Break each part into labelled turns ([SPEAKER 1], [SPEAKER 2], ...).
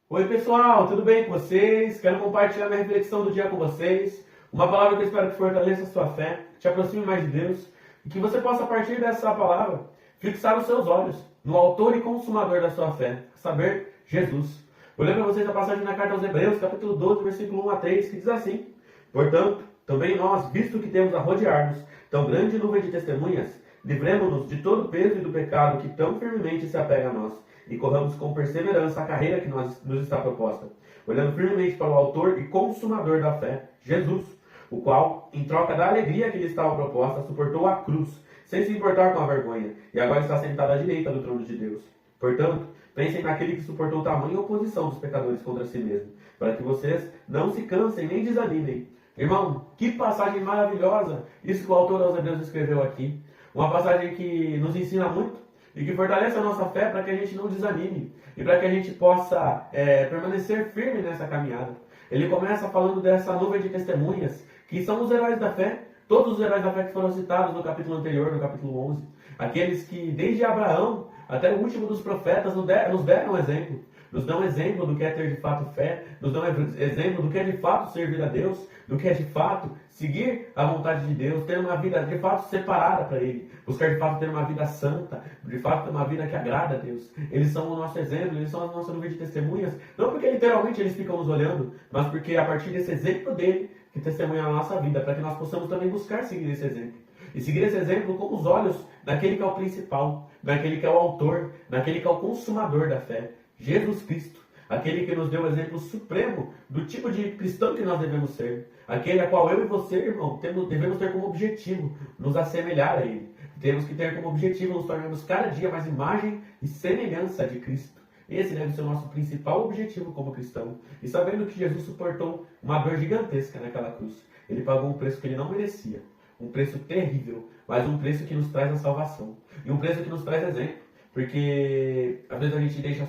[SPEAKER 1] Oi pessoal, tudo bem com vocês? Quero compartilhar minha reflexão do dia com vocês. Uma palavra que eu espero que fortaleça a sua fé, que te aproxime mais de Deus e que você possa, a partir dessa palavra, fixar os seus olhos no autor e consumador da sua fé, saber Jesus. Vou ler para vocês a passagem na carta aos Hebreus, capítulo 12, versículo 1 a 3, que diz assim: Portanto, também nós, visto que temos a rodear-nos tão grande nuvem de testemunhas, livremo-nos de todo o peso e do pecado que tão firmemente se apega a nós, e corramos com perseverança a carreira que nos está proposta, olhando firmemente para o autor e consumador da fé, Jesus, o qual, em troca da alegria que lhe estava proposta, suportou a cruz, sem se importar com a vergonha, e agora está sentado à direita do trono de Deus. Portanto, pensem naquele que suportou tamanha oposição dos pecadores contra si mesmo, para que vocês não se cansem nem desanimem. Irmão, que passagem maravilhosa isso que o autor aos Hebreus escreveu aqui. Uma passagem que nos ensina muito e que fortalece a nossa fé para que a gente não desanime e para que a gente possa permanecer firme nessa caminhada. Ele começa falando dessa nuvem de testemunhas, que são os heróis da fé, todos os heróis da fé que foram citados no capítulo anterior, no capítulo 11. Aqueles que, desde Abraão até o último dos profetas, nos deram exemplo. Nos dão exemplo do que é ter de fato fé, nos dão exemplo do que é de fato servir a Deus, do que é de fato seguir a vontade de Deus, ter uma vida de fato separada para Ele, buscar de fato ter uma vida santa, de fato ter uma vida que agrada a Deus. Eles são o nosso exemplo, eles são a nossa nuvem de testemunhas, não porque literalmente eles ficam nos olhando, mas porque a partir desse exemplo dele, que testemunha a nossa vida, para que nós possamos também buscar seguir esse exemplo. E seguir esse exemplo com os olhos daquele que é o principal, daquele que é o autor, daquele que é o consumador da fé, Jesus Cristo, aquele que nos deu o exemplo supremo do tipo de cristão que nós devemos ser, aquele a qual eu e você, irmão, devemos ter como objetivo nos assemelhar a Ele. Temos que ter como objetivo nos tornarmos cada dia mais imagem e semelhança de Cristo. Esse deve ser o nosso principal objetivo como cristão. E sabendo que Jesus suportou uma dor gigantesca naquela cruz, Ele pagou um preço que Ele não merecia, um preço terrível, mas um preço que nos traz a salvação, e um preço que nos traz exemplo. Porque às vezes a gente deixa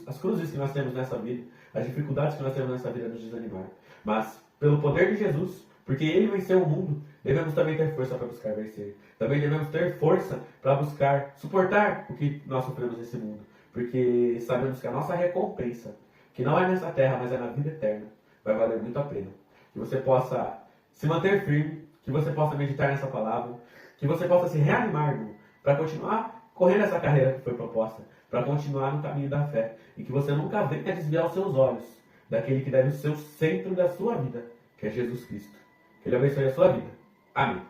[SPEAKER 1] as cruzes que nós temos nessa vida, as dificuldades que nós temos nessa vida nos desanimar. Mas pelo poder de Jesus, porque Ele venceu o mundo, devemos também ter força para buscar vencer. Também devemos ter força para buscar suportar o que nós sofremos nesse mundo. Porque sabemos que a nossa recompensa, que não é nessa terra, mas é na vida eterna, vai valer muito a pena. Que você possa se manter firme, que você possa meditar nessa palavra, que você possa se reanimar, irmão, para continuar correndo essa carreira que foi proposta, para continuar no caminho da fé, e que você nunca venha desviar os seus olhos daquele que deve ser o centro da sua vida, que é Jesus Cristo. Que Ele abençoe a sua vida. Amém.